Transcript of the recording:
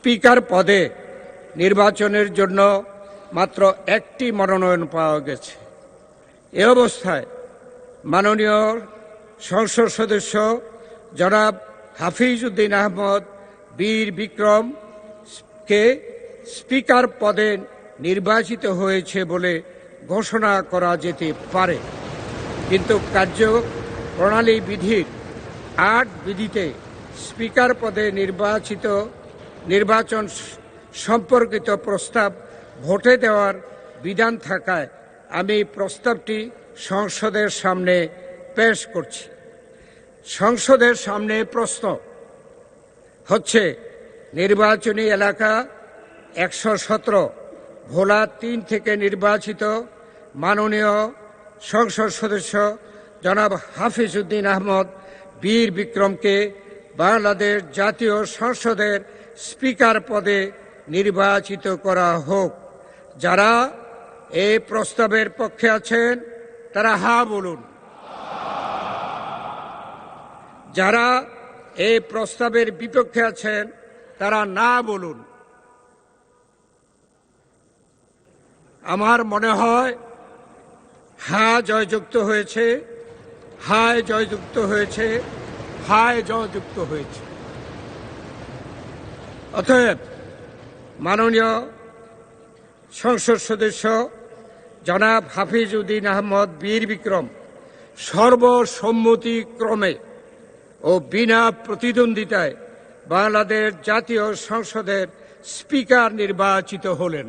Speaker পদে নির্বাচনের জন্য মাত্র একটি মনোনয়ন পাওয়া গেছে। এ অবস্থায় মাননীয় সংসদ সদস্য জনাব হাফিজ উদ্দিন আহমদ বীর বিক্রমকে স্পিকার পদে নির্বাচিত হয়েছে বলে ঘোষণা করা যেতে পারে, কিন্তু কার্যপ্রণালী বিধির ৮ বিধিতে স্পিকার পদে নির্বাচন সম্পর্কিত প্রস্তাব ভোটে দেওয়ার বিধান থাকায় আমি প্রস্তাবটি সংসদের সামনে পেশ করছি। সংসদের সামনে প্রশ্ন হচ্ছে, নির্বাচনী এলাকা ১১৭ ভোলা ৩ থেকে নির্বাচিত মাননীয় সংসদ সদস্য জনাব হাফিজ উদ্দিন আহমদ বীর বিক্রমকে বাংলাদেশ জাতীয় সংসদের স্পিকার পদে নির্বাচিত করা হোক। যারা এই প্রস্তাবের পক্ষে আছেন তারা হা বলুন। যারা এই প্রস্তাবের বিপক্ষে আছেন তারা না বলুন। আমার মনে হয় হ্যাঁ জয়যুক্ত হয়েছে, হায় জয়যুক্ত হয়েছে, হায় জয়যুক্ত হয়েছে। অতএব মাননীয় সংসদ সদস্য জনাব হাফিজ উদ্দিন আহমদ বীর বিক্রম সর্বসম্মতিক্রমে ও বিনা প্রতিদ্বন্দ্বিতায় বাংলাদেশ জাতীয় সংসদের স্পিকার নির্বাচিত হলেন।